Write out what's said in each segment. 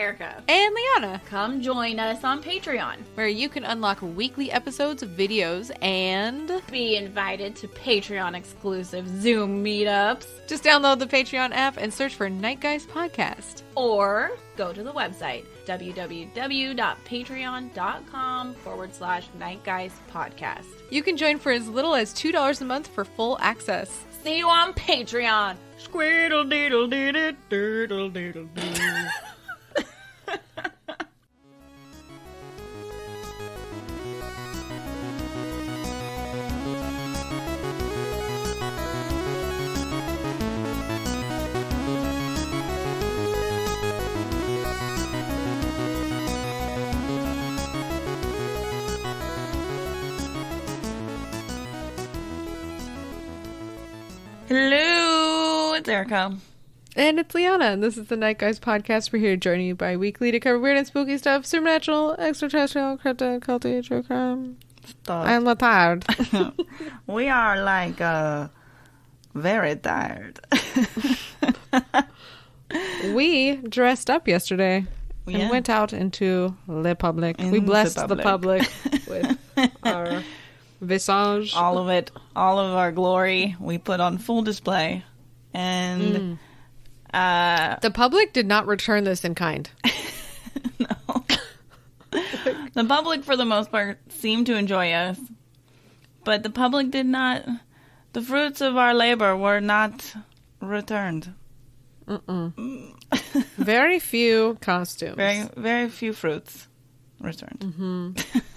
Erica. And Liana. Come join us on Patreon, where you can unlock weekly episodes of videos and be invited to Patreon exclusive Zoom meetups. Just download the Patreon app and search for Night Guys Podcast. Or go to the website, www.patreon.com/nightguyspodcast. You can join for as little as $2 a month for full access. See you on Patreon. Squeedle deedle deedle doodle doodle doo. Hello, it's Erica. And it's Liana, and this is the Night Guys Podcast. We're here to join you bi-weekly to cover weird and spooky stuff, supernatural, extraterrestrial, cryptid, culty, true crime. Stop. I'm tired. We are like very tired. We dressed up yesterday and went out into the public. We blessed the public with our visage. All of it, all of our glory, we put on full display. And the public did not return this in kind. No. The public, for the most part, seemed to enjoy us. But the public did not. The fruits of our labor were not returned. Very few costumes. Very, very few fruits returned. Mm-hmm.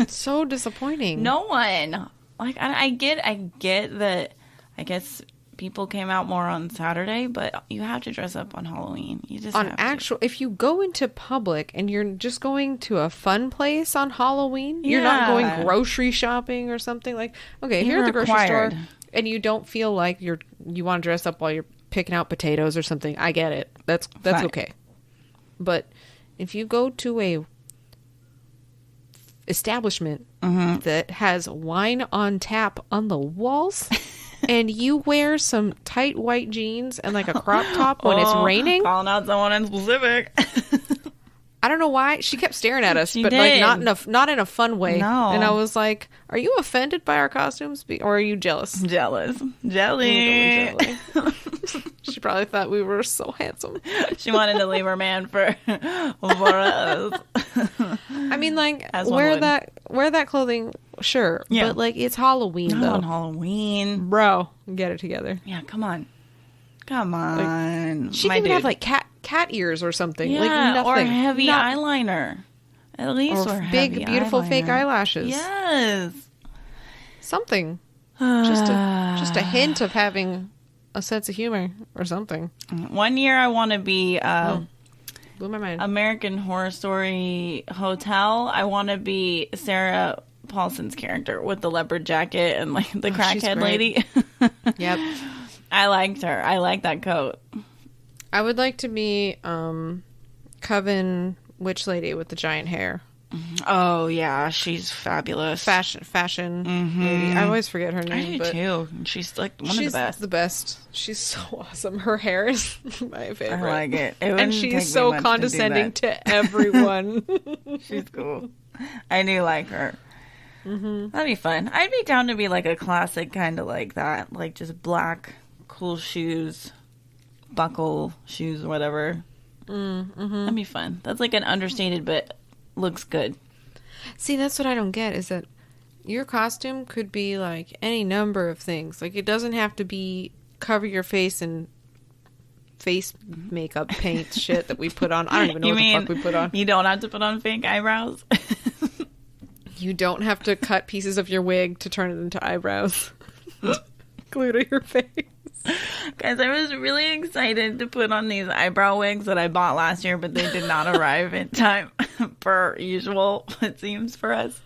So disappointing. No one. Like, I get that, I guess people came out more on Saturday, but you have to dress up on Halloween. You just on have actual to. If you go into public and you're just going to a fun place on Halloween, you're not going grocery shopping or something like. Okay, You're here at the grocery required. store, and you don't feel like you want to dress up while you're picking out potatoes or something. I get it. That's Fine. okay. But if you go to a establishment that has wine on tap on the walls. And you wear some tight white jeans and like a crop top when it's raining. Calling out someone in specific. I don't know why she kept staring at us, She but did. like not in a fun way. No. And I was like, "Are you offended by our costumes, or are you jealous?" Jealous. Jelly. She probably thought we were so handsome. She wanted to leave her man for us. I mean, like As one wear would. that clothing, sure. Yeah. But like it's Halloween Not though. on Halloween. Bro, get it together. Yeah, come on. Come on. She My can even have dude. like cat ears or something. Yeah, like nothing. or heavy eyeliner. At least or or big, heavy beautiful eyeliner. fake eyelashes. Yes. Something. Just a hint of having a sense of humor or something. One year I want to be Blew my mind. American Horror Story Hotel. I want to be Sarah Paulson's character with the leopard jacket and like the she's crackhead great. lady. Yep. I liked her. I like that coat. I would like to be Coven witch lady with the giant hair. Oh yeah, she's fabulous. Fashion lady. I always forget her I name, do but too. She's like one she's of the best. the best. She's so awesome. Her hair is my favorite. I like it. And she's so condescending to everyone. She's cool. I do like her. That'd be fun. I'd be down to be like a classic kind of like that, like just black, cool shoes, buckle shoes or whatever. That'd be fun. That's like an understated, but looks good. See, that's what I don't get is that your costume could be like any number of things. Like it doesn't have to be cover your face in face makeup paint shit that we put on. I don't even know what the fuck we put on. You don't have to put on fake eyebrows. You don't have to cut pieces of your wig to turn it into eyebrows. Glue to your face. Guys, I was really excited to put on these eyebrow wigs that I bought last year, but they did not arrive in time, per usual, it seems, for us.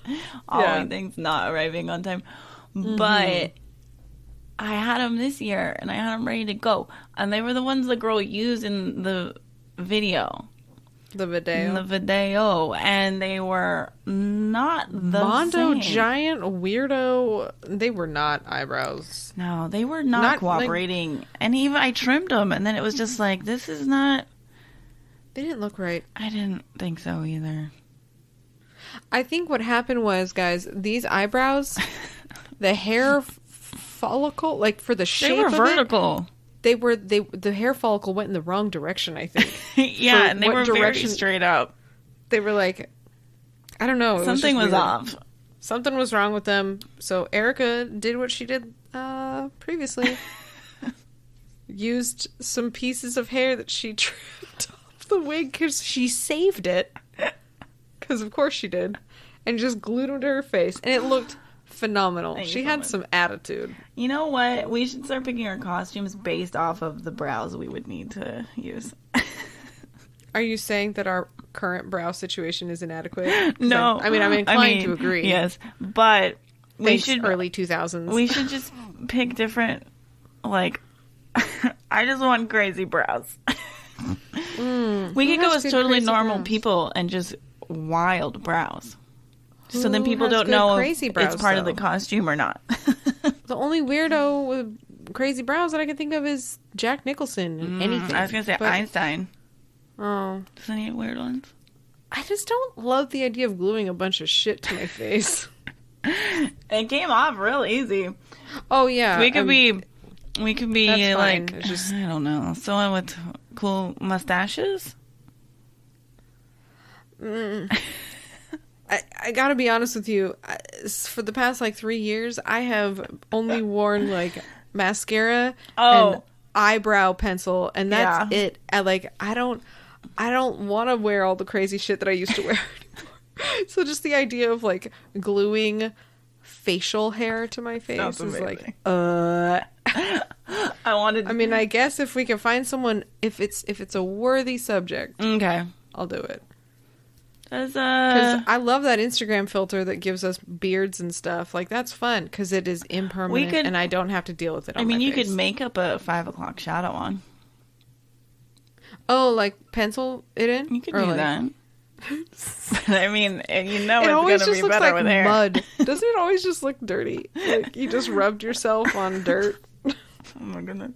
All things not arriving on time. But I had them this year, and I had them ready to go. And they were the ones the girl used in the video. The video. And they were not the Mondo same. giant weirdo. They were not eyebrows. No, they were not cooperating. And even I trimmed them, and then it was just like, this is not... They didn't look right. I didn't think so either. I think what happened was, guys, these eyebrows, the hair follicle, like for the shape They were of vertical. the hair follicle went in the wrong direction, I think. Yeah, For and they what were very direction- straight up. They were like, I don't know. Something was weird. off. Something was wrong with them. So Erica did what she did previously. Used some pieces of hair that she trimmed off the wig because she saved it. Because of course she did. And just glued them to her face. And it looked phenomenal. Thank you She so had much. some attitude. You know what? We should start picking our costumes based off of the brows we would need to use. Are you saying that our current brow situation is inadequate? 'Cause No. I'm inclined to agree. Yes, but we Thanks, should early 2000s. we should just pick different, like, I just want crazy brows. We could go has as good totally crazy normal brows? people and just wild brows. So then Who people has don't good know crazy if brows, it's part of the though? costume or not. The only weirdo with crazy brows that I can think of is Jack Nicholson in anything. I was going to say But- Einstein. Oh. Doesn't he have weird ones? I just don't love the idea of gluing a bunch of shit to my face. It came off real easy. Oh, yeah. We could be that's fine. like, It's just- I don't know, someone with cool mustaches. I gotta be honest with you. For the past, 3 years, I have only worn, mascara and eyebrow pencil, and that's it. I don't want to wear all the crazy shit that I used to wear anymore. So just the idea of, gluing facial hair to my face Sounds is amazing. I mean, I guess if we can find someone, if it's a worthy subject, Okay. I'll do it. Because I love that Instagram filter that gives us beards and stuff. That's fun because it is impermanent, and I don't have to deal with it. On my you face. could make up a 5 o'clock shadow on. Oh, pencil it in. You could Or, do that. I mean, you know It always it's just going to be looks better like with hair. mud. Doesn't it always just look dirty? You just rubbed yourself on dirt. Oh my goodness.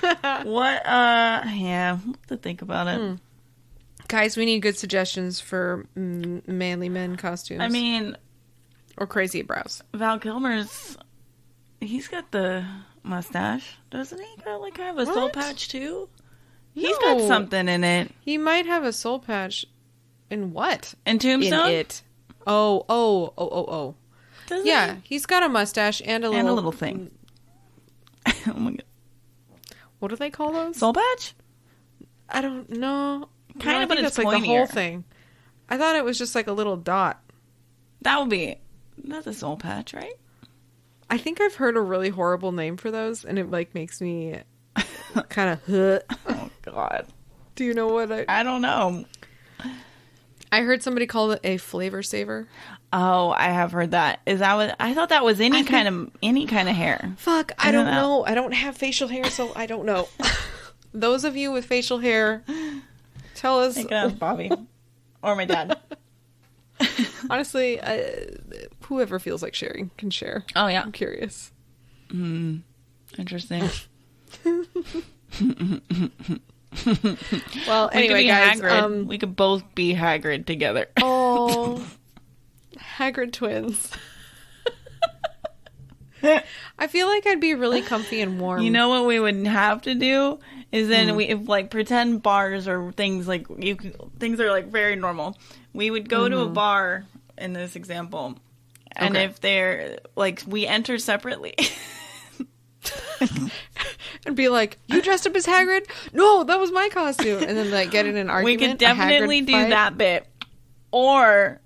What? Yeah, we'll have to think about it. Guys, we need good suggestions for manly men costumes. I mean, or crazy brows. Val Kilmer's, he's got the mustache, doesn't he? Got kind of a soul What? patch too. He's got No. something in it. He might have a soul patch. In what? In Tombstone? In it. Oh. Doesn't Yeah, he's got a mustache and a he? little... And a little thing. Oh my god. What do they call those? Soul patch? I don't know. Kind No, of, but I think it's that's the pointier. whole thing. I thought it was just a little dot. That would be, that's a soul patch, right? I think I've heard a really horrible name for those, and it makes me kind of... Oh god. Do you know what I don't know. I heard somebody call it a flavor saver. Oh, I have heard that. Is that what I thought that was any kind of hair. Fuck, I don't know. I don't have facial hair, so I don't know. Those of you with facial hair, tell us. I can ask Bobby. Or my dad. Honestly, whoever feels like sharing can share. Oh yeah. I'm curious. Interesting. Well, We could anyway, be guys. Hagrid. We could both be Hagrid together. Oh, Hagrid twins. I feel like I'd be really comfy and warm. You know what we would have to do is then if pretend bars or things things are very normal. We would go to a bar in this example, and Okay. if they're we enter separately. and be like, "You dressed up as Hagrid? No, that was my costume." And then get in an We argument. could definitely a Hagrid do fight. that bit, or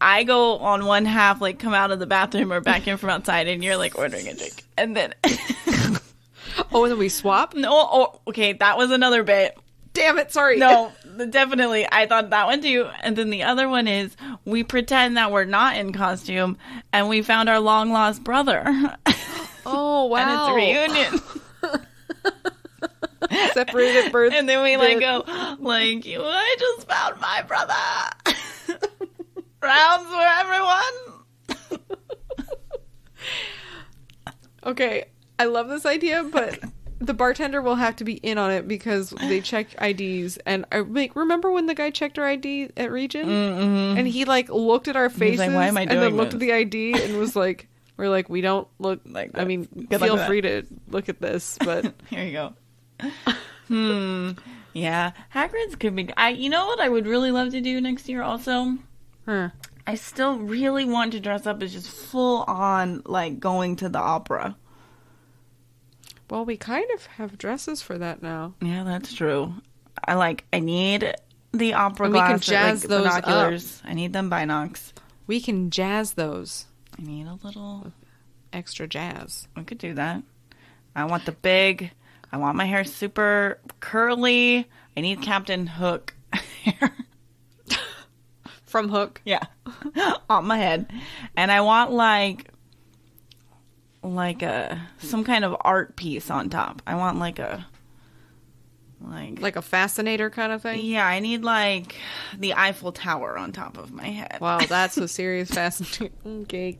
I go on one half, come out of the bathroom or back in from outside, and you're ordering a drink, and then Oh, and then we swap. okay, that was another bit. Damn it! Sorry. No, definitely. I thought that one too. And then the other one is we pretend that we're not in costume and we found our long lost brother. Oh wow! And it's a reunion. Separated at birth. And then we go, I just found my brother. Rounds for everyone. Okay, I love this idea, but the bartender will have to be in on it because they check IDs. And I like, remember when the guy checked our ID at Region? And he like looked at our faces like, why am I and doing then looked this? at the ID and was like, we're like, we don't look Like I this. mean, Good luck feel with free to look at this, but Here you go. Yeah. Hagrid's could be. You know what I would really love to do next year also? huh. I still really want to dress up as just full on, like, going to the opera. Well, we kind of have dresses for that now. Yeah, that's true. I need the opera And we can glasses, jazz like, those up. binoculars. I need them binocs. We can jazz those. I need a little. Extra jazz. We could do that. I want the big. I want my hair super curly. I need Captain Hook hair. From Hook. Yeah. On my head. And I want like some kind of art piece on top. I want like a fascinator kind of thing? yeah, I need like the Eiffel Tower on top of my head. Wow, that's a serious fascinator. Okay.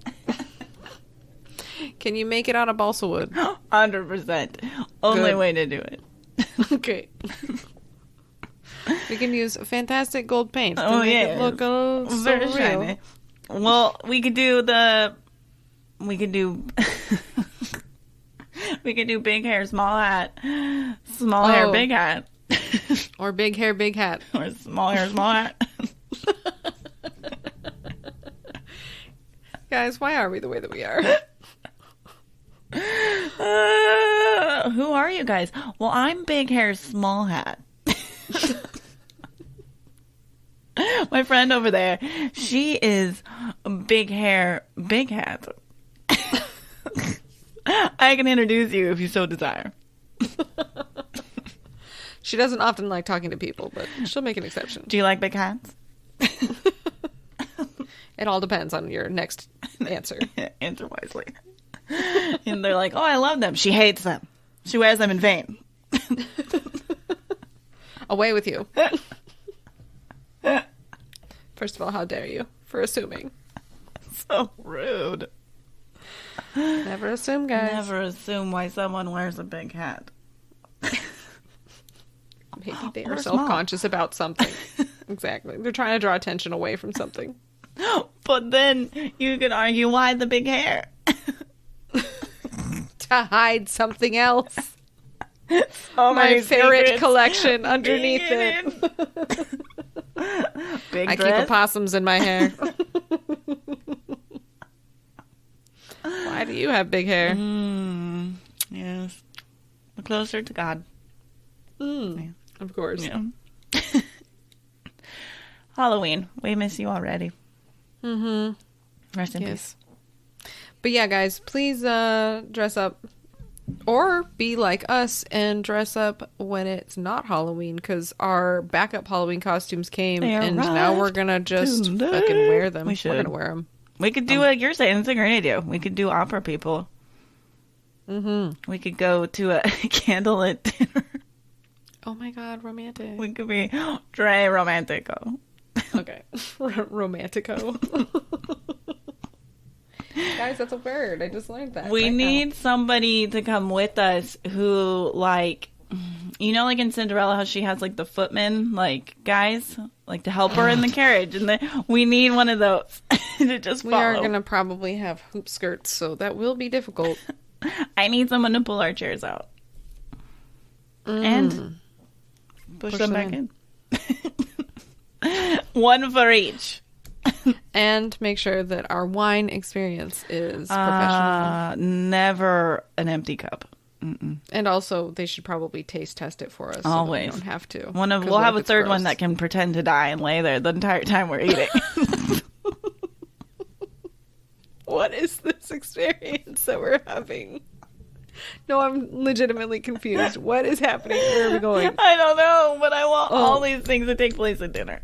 Can you make it out of balsa wood? 100%. Only Good. way to do it. Okay. We can use fantastic gold paint to Oh, make yeah. it look so Very real. shiny. Well, we could do we could do big hair, small hat, small hair, Oh. big hat, Or big hair, big hat. or small hair, small hat. Guys, why are we the way that we are? Who are you guys? Well, I'm big hair, small hat. My friend over there, she is big hair, big hat. I can introduce you if you so desire. She doesn't often like talking to people, but she'll make an exception. Do you like big hats? It all depends on your next answer. Answer wisely. And they're like, oh, I love them. She hates them. She wears them in vain. Away with you. First of all, how dare you for assuming? So rude. Never assume, guys. Never assume why someone wears a big hat. Maybe they Or are small. self-conscious about something. Exactly. They're trying to draw attention away from something. But then you could argue, why the big hair? To hide something else. Oh, My ferret collection underneath Being it. Big I keep dress. opossums in my hair. Why do you have big hair? Yes. We're closer to God. Of course. Yeah. Halloween. We miss you already. Rest in peace. Yes. But yeah, guys, please dress up. Or be like us and dress up when it's not Halloween, because our backup Halloween costumes came, They and now we're gonna just today. fucking wear them. We We're should. gonna wear them. We could do what you're saying. It's a great idea. We could do opera people. We could go to a candlelit dinner. Oh my god, romantic. We could be Dre Romantico. Okay. Romantico. Guys, that's a word. I just learned that. We right need somebody to come with us who, like, you know, like in Cinderella, how she has like the footmen, like guys, like to help her in the carriage, and then we need one of those to just now. We follow. are going to probably have hoop skirts, so that will be difficult. I need someone to pull our chairs out and push them back in. One for each. And make sure that our wine experience is professional. Never an empty cup. And also, they should probably taste test it for us. So Always. that we don't have to. We'll have a third one that can pretend to die and lay there the entire time we're eating. What is this experience that we're having? No, I'm legitimately confused. What is happening? Where are we going? I don't know, but I want all these things to take place at dinner.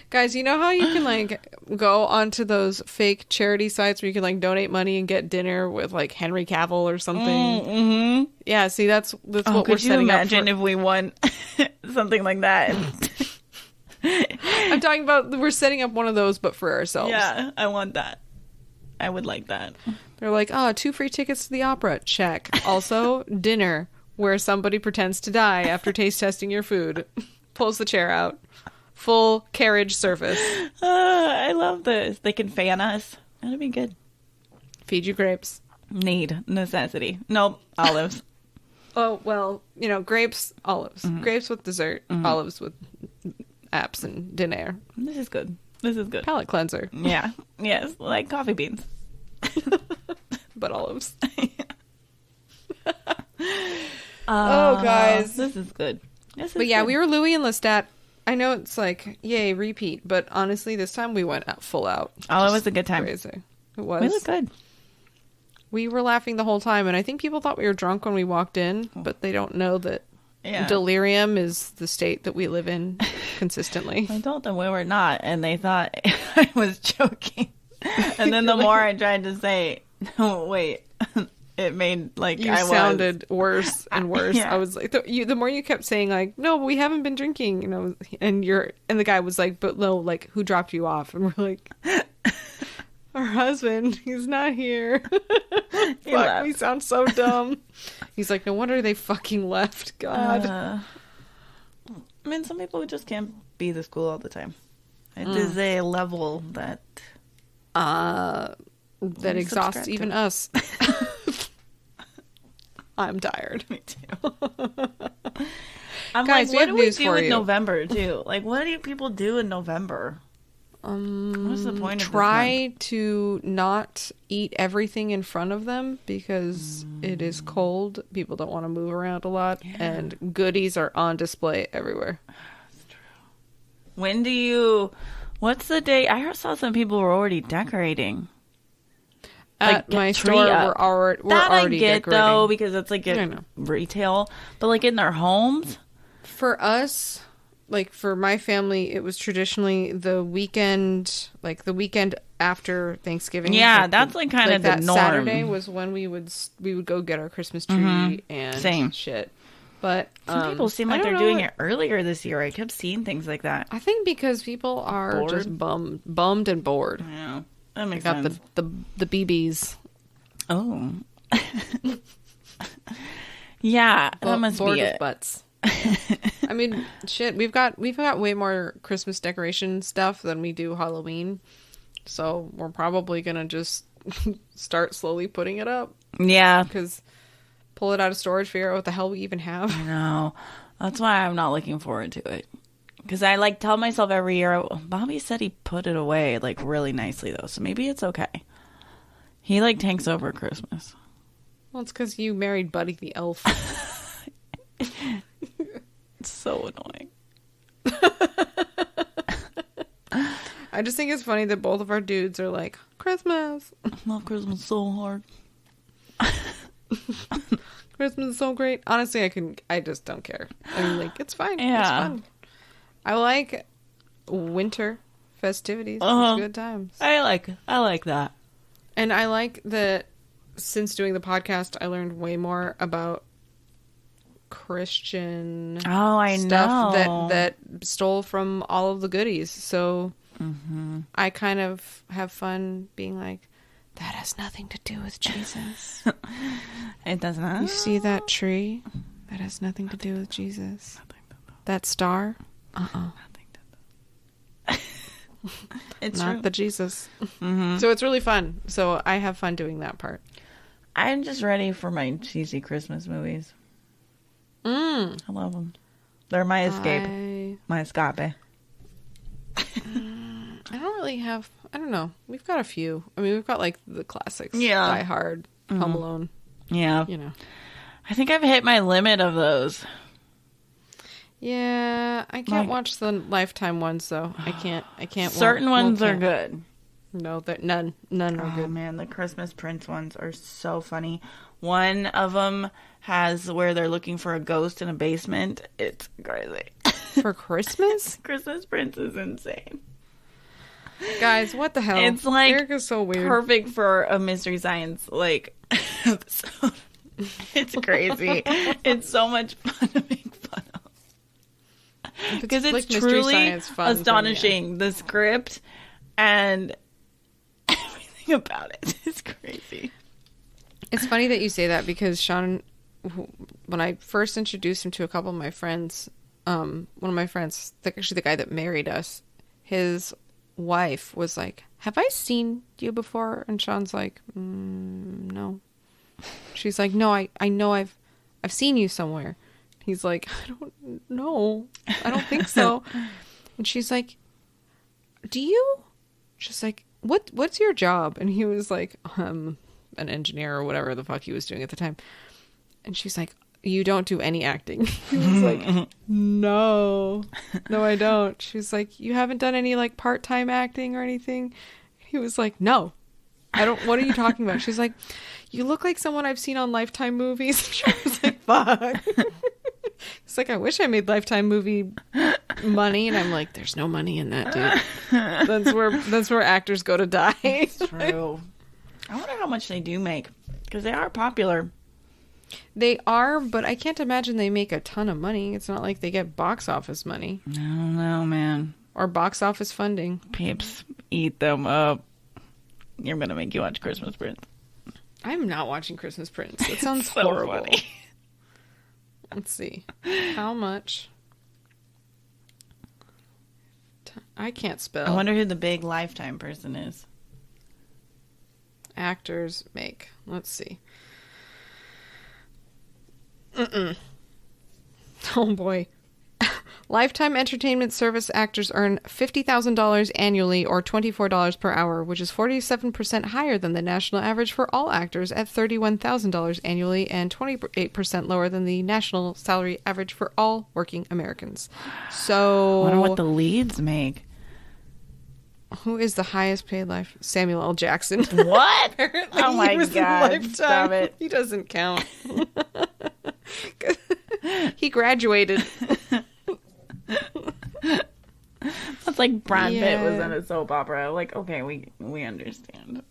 Guys, you know how you can like go onto those fake charity sites where you can like donate money and get dinner with like Henry Cavill or something? Yeah, see, that's what we're Could you setting up imagine for. if we won something like that? I'm talking about we're setting up one of those, but for ourselves. Yeah, I want that. I would like that. They're like, 2 free tickets to the opera. Check. Also, dinner, where somebody pretends to die after taste testing your food. Pulls the chair out. Full carriage service. I love this. They can fan us. That'd be good. Feed you grapes. Necessity. Nope. Olives. Oh, well, grapes, olives. Grapes with dessert. Olives with apps and dinner. This is good. Palate cleanser. Yeah. Yes. Like coffee beans. But olives. Oh, guys. This is good. But yeah, we were Louis and Lestat. I know it's like, yay, repeat. But honestly, this time we went out full out. Oh, it was a good time. Crazy. It was. We look good. We were laughing the whole time. And I think people thought we were drunk when we walked in. But they don't know that delirium is the state that we live in consistently. I told them we were not. And they thought I was joking. And then the more I tried to say, no, wait, it made like you sounded worse and worse. Yeah. I was like, the more you kept saying like, no, we haven't been drinking, and the guy was like, but no, like, who dropped you off? And we're like, our husband, he's not here. Fuck, we sound so dumb. He's like, no wonder they fucking left. God. I mean, some people just can't be this cool all the time. It is a level that exhausts even us. I'm tired. Me too. I'm Guys, like, what do we do with you. November too? Like, what do people do in November? What's the point of try to not eat everything in front of them because it is cold. People don't want to move around a lot, and goodies are on display everywhere. That's true. What's the day? I saw some people were already decorating. At my store, we're already get, decorating. Though, because it's like a retail. But like in their homes? For us, like for my family, it was traditionally the weekend, like the weekend after Thanksgiving. Yeah, like that's like kind of the that norm. Saturday was when we would go get our Christmas tree and shit. But some people seem like they're doing it earlier this year. I kept seeing things like that. I think because people are just bummed and bored. Yeah. That makes sense. Got the BBs. Oh. Yeah, that must be it. Butts. I mean, shit, we've got way more Christmas decoration stuff than we do Halloween. So we're probably going to just start slowly putting it up. Yeah. Because pull it out of storage, figure out what the hell we even have. I know. That's why I'm not looking forward to it. Because I like tell myself every year, Bobby said he put it away like really nicely though, so maybe it's okay. He like tanks over Christmas. Well, it's because you married Buddy the Elf. It's so annoying. I just think it's funny that both of our dudes are like, Christmas. I love Christmas so hard. Christmas is so great. Honestly, I just don't care. I mean, like, it's fine. Yeah. It's fun. I like winter festivities. It's good times. I like that. And I like that since doing the podcast, I learned way more about Christian stuff that stole from all of the goodies. So I kind of have fun being like, that has nothing to do with Jesus. It does not. You see that tree? That has nothing to do with Jesus. That star? It's not true. the Jesus. So it's really fun. So I have fun doing that part. I'm just ready for my cheesy Christmas movies. I love them. They're my escape. My escape. I don't really have... I don't know. We've got a few. I mean, we've got like the classics. Yeah. Die Hard, Home Alone. Yeah. You know. I think I've hit my limit of those. Yeah, I can't watch the Lifetime ones though. I can't. Certain ones are good. No, none are good. Oh man, the Christmas Prince ones are so funny. One of them has where they're looking for a ghost in a basement. It's crazy. For Christmas? Christmas Prince is insane. Guys, what the hell? It's like Erica's so weird. Perfect for a Mystery Science like episode. It's crazy. It's so much fun to make fun of. Because it's like truly astonishing. The script and everything about it is crazy. It's funny that you say that because Sean, when I first introduced him to a couple of my friends, one of my friends, actually the guy that married us, his wife was like, "Have I seen you before?" And Sean's like, "No." She's like, "No, I know I've seen you somewhere." He's like, "I don't know. I don't think so." And she's like, "Do you?" She's like, "What's your job?" And he was like, an engineer or whatever the fuck he was doing at the time. And she's like, "You don't do any acting." He was like, no, I don't. She's like, "You haven't done any like part-time acting or anything?" He was like, "No, I don't. What are you talking about?" She's like, "You look like someone I've seen on Lifetime movies." She was like, "Fuck." It's like, "I wish I made Lifetime movie money." And I'm like, "There's no money in that, dude." That's where actors go to die. It's true. I wonder how much they do make, because they are popular. They are, but I can't imagine they make a ton of money. It's not like they get box office money. I don't know, man. Or box office funding. Peeps, eat them up. You're going to make you watch Christmas Prince. I'm not watching Christmas Prince. That sounds so horrible. Funny. Let's see. How much? I can't spell. I wonder who the big Lifetime person is. Actors make. Let's see. Oh boy. Lifetime Entertainment Service actors earn $50,000 annually or $24 per hour, which is 47% higher than the national average for all actors at $31,000 annually and 28% lower than the national salary average for all working Americans. So, I wonder what the leads make. who is the highest paid life? Samuel L. Jackson. What? Apparently Oh my he was in God. Lifetime. Stop it. He doesn't count. He graduated. That's like Brad Pitt was Yeah. in a soap opera. Like, okay, we understand.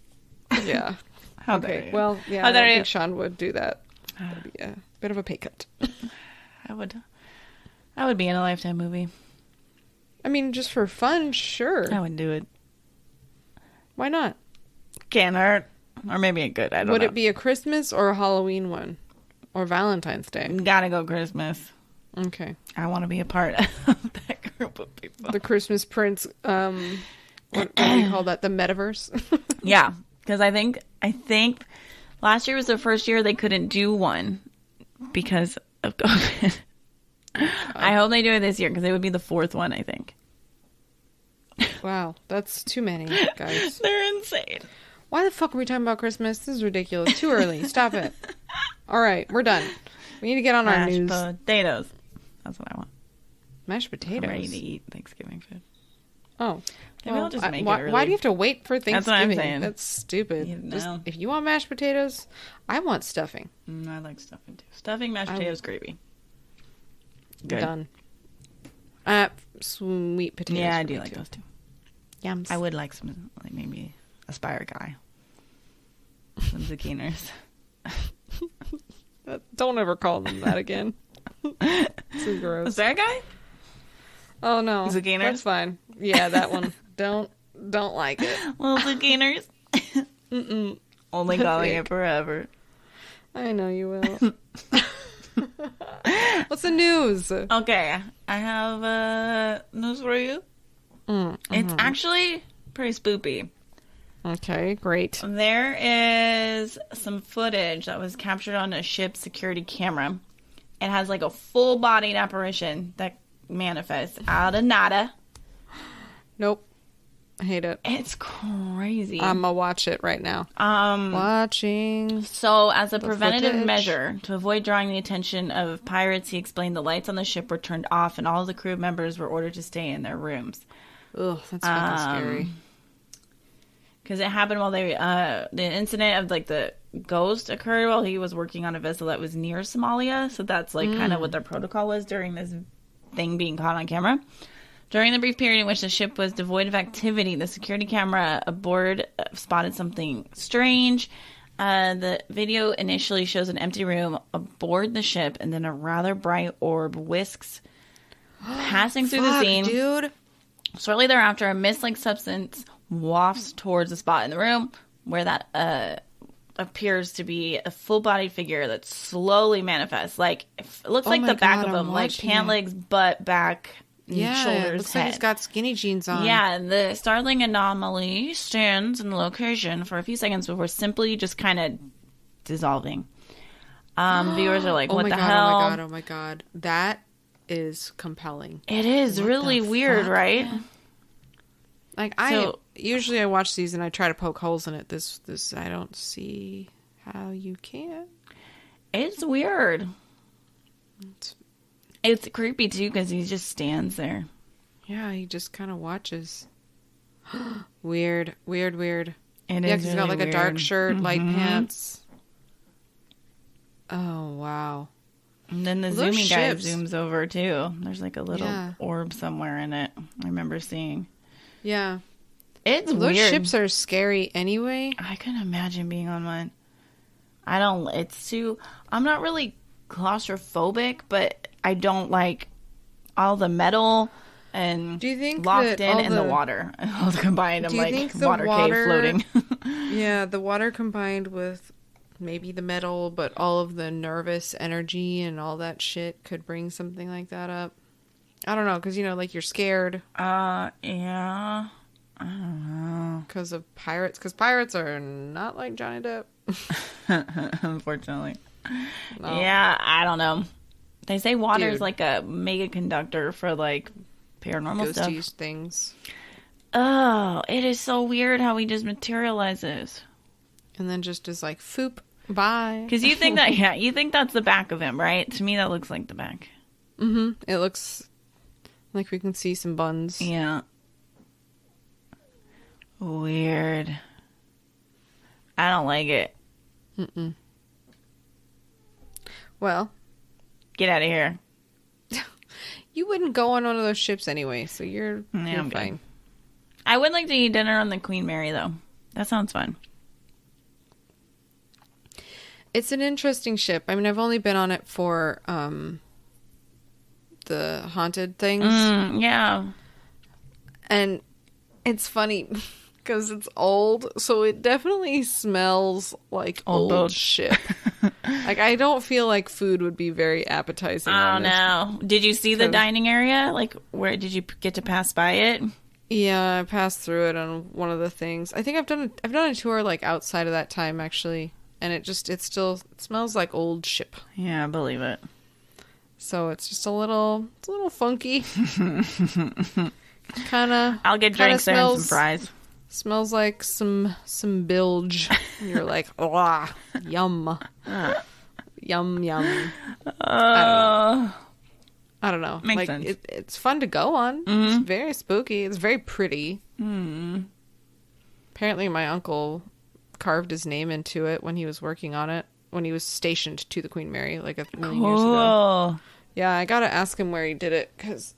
Yeah. How dare Okay. you. Well, yeah, How I dare don't you. think Sean would do that. That'd be a bit of a pay cut. I would be in a Lifetime movie. I mean, just for fun, sure. I would do it. Why not? Can't hurt. Or maybe it could. I don't know. Would it be a Christmas or a Halloween one? Or Valentine's Day? Gotta go Christmas. Okay. I want to be a part of that group of people. The Christmas Prince, what do you call that? The metaverse? Yeah, because I think last year was the first year they couldn't do one because of COVID. I hope they do it this year because it would be the fourth one, I think. Wow, that's too many, guys. They're insane. Why the fuck are we talking about Christmas? This is ridiculous. Too early. Stop it. All right, we're done. We need to get on our Mashed news. potatoes. That's what I want. Mashed potatoes. I'm ready to eat Thanksgiving food. Oh. Maybe I'll just make it why early. do you have to wait for Thanksgiving? That's what I'm saying. That's stupid. You Just, know. if you want mashed potatoes, I want stuffing. I like stuffing too. Stuffing, mashed potatoes, gravy. Good. Done. Sweet potatoes. Yeah, I for do me, like too. those too. Yums. I would like some, like maybe Aspire guy. Some zucchinis. Don't ever call them that again. So gross. Aspire guy? Oh no. Zucchinis? That's fine. Yeah, that one. Don't like it. Little zucchinis. Mm-mm. Only calling it forever. I know you will. What's the news? Okay, I have news for you. It's actually pretty spoopy. Okay, great. There is some footage that was captured on a ship's security camera. It has like a full-bodied apparition that manifests out of nada. Nope. I hate it. It's crazy. I'm gonna watch it right now. Watching. So, as a the preventative footage. measure to avoid drawing the attention of pirates, he explained the lights on the ship were turned off and all of the crew members were ordered to stay in their rooms. Ugh, that's fucking scary. Because it happened while the incident of like the ghost occurred while he was working on a vessel that was near Somalia. So that's like kind of what their protocol was during this thing being caught on camera. During the brief period in which the ship was devoid of activity, the security camera aboard spotted something strange. The video initially shows an empty room aboard the ship, and then a rather bright orb whisks passing through the scene. Dude. Shortly thereafter, a mist-like substance wafts towards the spot in the room where that appears to be a full-bodied figure that slowly manifests. Like, it looks Oh like my the back God, of I'm him. Like, watching pant it. legs, butt, back, and Yeah, shoulders, looks head. like he's got skinny jeans on. Yeah, and the startling anomaly stands in the location for a few seconds before simply just kind of dissolving. Viewers are like, Oh what my the God, hell? oh my God, oh my God. That is compelling. It is What really the weird, fuck, right? man? Like, usually I watch these and I try to poke holes in it. This I don't see how you can. It's weird. It's creepy, too, because he just stands there. Yeah, he just kind of watches. Weird. It Yeah, is because he's got really like a dark weird. shirt, light pants. Oh, wow. And then the Those zooming guy ships. zooms over, too. There's like a little Yeah. orb somewhere in it. I remember seeing. Yeah. It's Those weird. ships are scary anyway. I couldn't imagine being on one. I'm not really claustrophobic, but I don't like all the metal and Do you think locked that in all and the the- water. All combined, I'm Do you like think the water cave water- floating. Yeah, the water combined with maybe the metal, but all of the nervous energy and all that shit could bring something like that up. I don't know, because, like, you're scared Yeah. I don't because of pirates, because pirates are not like Johnny Depp. know. Unfortunately. No. Yeah, I don't know. They say water is Dude. like a mega conductor for like paranormal stuff. Ghosty things. Oh, it is so weird how he just materializes. And then just is like, foop, bye. Because you think you think that's the back of him, right? To me, that looks like the back. Mm-hmm. It looks like we can see some buns. Yeah. Weird. I don't like it. Mm-mm. Well, Get out of here. you wouldn't go on one of those ships anyway, so you're I'm good. fine. I would like to eat dinner on the Queen Mary, though. That sounds fun. It's an interesting ship. I mean, I've only been on it for the haunted things. Yeah. And it's funny because it's old, so it definitely smells like Old old boat. ship. Like, I don't feel like food would be very appetizing Oh, on this. no. Did you see the 'Cause- dining area? Like, where did you get to pass by it? Yeah, I passed through it on one of the things. I think I've done a tour like outside of that time actually, and it still smells like old ship. Yeah, I believe it. So it's just a little funky. Kind of. I'll get drinks there and some fries. Smells like some bilge. And you're like, ah, yum, yum. I don't know. Makes Like sense. it's fun to go on. It's very spooky. It's very pretty. Apparently, my uncle carved his name into it when he was working on it. When he was stationed to the Queen Mary, like a million years ago. Cool. Yeah, I gotta ask him where he did it because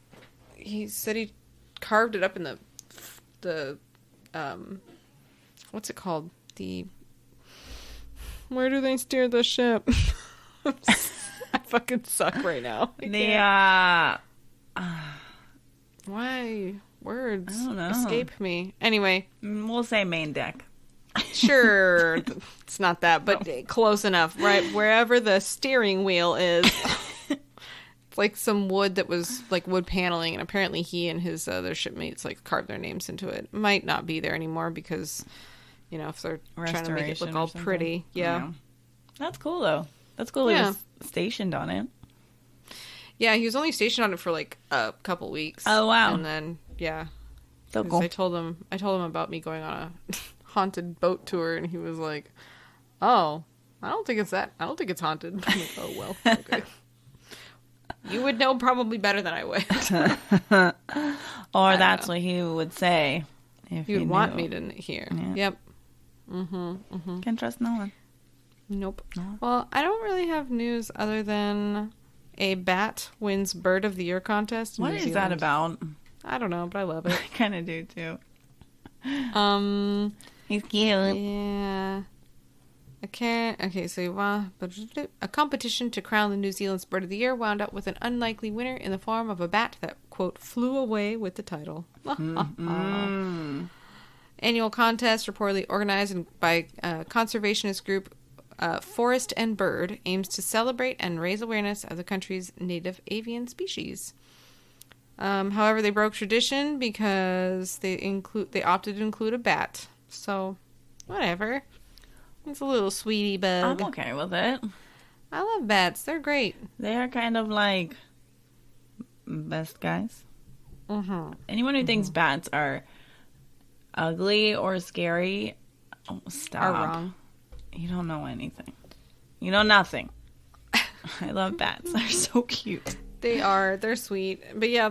he said he carved it up in the what's it called? Where do they steer the ship? I fucking suck right now. Why words I don't know. escape me? Anyway, We'll say main deck. sure, it's not that, but close enough, right? Wherever the steering wheel is. It's like some wood that was like wood paneling, and apparently he and his other shipmates like carved their names into it. Might not be there anymore because, if they're trying to make it look Restoration or all something. pretty. Yeah. That's cool, though. That's cool. Yeah. He was stationed on it. Yeah, he was only stationed on it for like a couple weeks. Oh, wow. And then, yeah. So 'Cause cool. I told him about me going on a haunted boat tour, and he was like, "Oh, I don't think it's haunted." I'm like, "Oh well, okay." You would know probably better than I would. Or that's what he would say. If You he would want knew. me to hear. Yeah. Yep. Can't trust no one. Nope. No. Well, I don't really have news other than a bat wins Bird of the Year contest in What New is Zealand. that about? I don't know, but I love it. I kind of do too. He's cute. Yeah. Okay, so a competition to crown the New Zealand's Bird of the Year wound up with an unlikely winner in the form of a bat that, quote, flew away with the title. Annual contest reportedly organized by conservationist group Forest and Bird aims to celebrate and raise awareness of the country's native avian species. However, they broke tradition because they opted to include a bat. So, whatever. It's a little sweetie bug. I'm okay with it. I love bats. They're great. They are kind of like best guys. Mm-hmm. Anyone who thinks bats are ugly or scary, stop. Are wrong. You don't know anything. You know nothing. I love bats. They're so cute. They are. They're sweet. But yeah,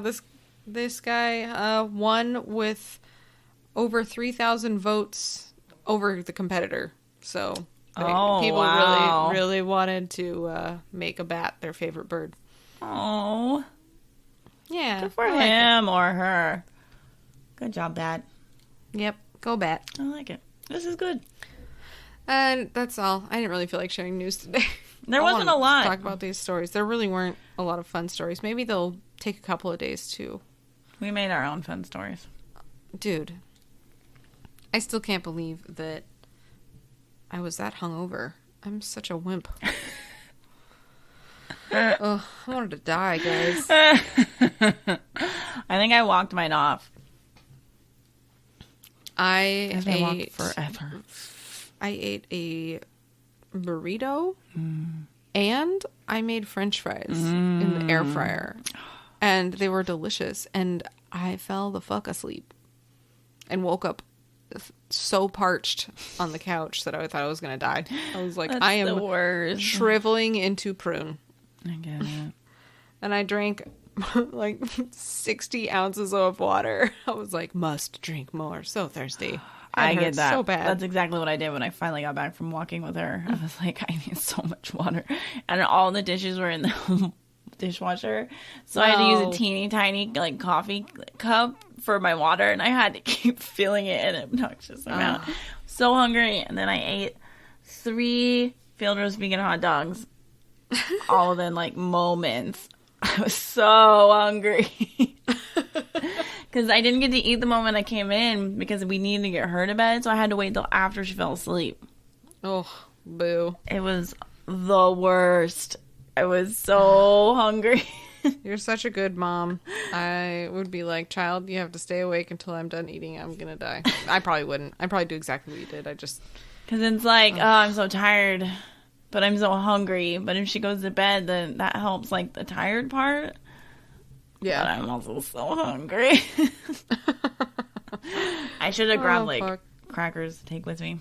this guy won with over 3,000 votes over the competitor. So people wow. really wanted to make a bat their favorite bird. Oh. Yeah. Good for him or her. Good job, bat. Yep. Go bat. I like it. This is good. And that's all. I didn't really feel like sharing news today. There wasn't a lot. Talk about these stories. There really weren't a lot of fun stories. Maybe they'll take a couple of days too. We made our own fun stories. Dude, I still can't believe that I was that hungover. I'm such a wimp. Ugh, I wanted to die, guys. I think I walked mine off. I walked forever. I ate a burrito and I made French fries in the air fryer. And they were delicious. And I fell the fuck asleep and woke up so parched on the couch that I thought I was going to die. I was like, That's I am the worst. shriveling into prune. I get it. And I drank like 60 ounces of water. I was like, must drink more. So thirsty. I get that. So bad. That's exactly what I did when I finally got back from walking with her. I was like, I need so much water. And all the dishes were in the dishwasher. So I had to use a teeny tiny like coffee cup for my water. And I had to keep filling it in an obnoxious amount. So hungry. And then I ate 3 field roast vegan hot dogs. All within like moments. I was so hungry. Because I didn't get to eat the moment I came in because we needed to get her to bed. So I had to wait till after she fell asleep. Oh, boo. It was the worst. I was so hungry. You're such a good mom. I would be like, child, you have to stay awake until I'm done eating. I'm going to die. I probably wouldn't. I'd probably do exactly what you did. Because it's like, oh, I'm so tired, but I'm so hungry. But if she goes to bed, then that helps like the tired part. Yeah. But I'm also so hungry. I should have grabbed like crackers to take with me.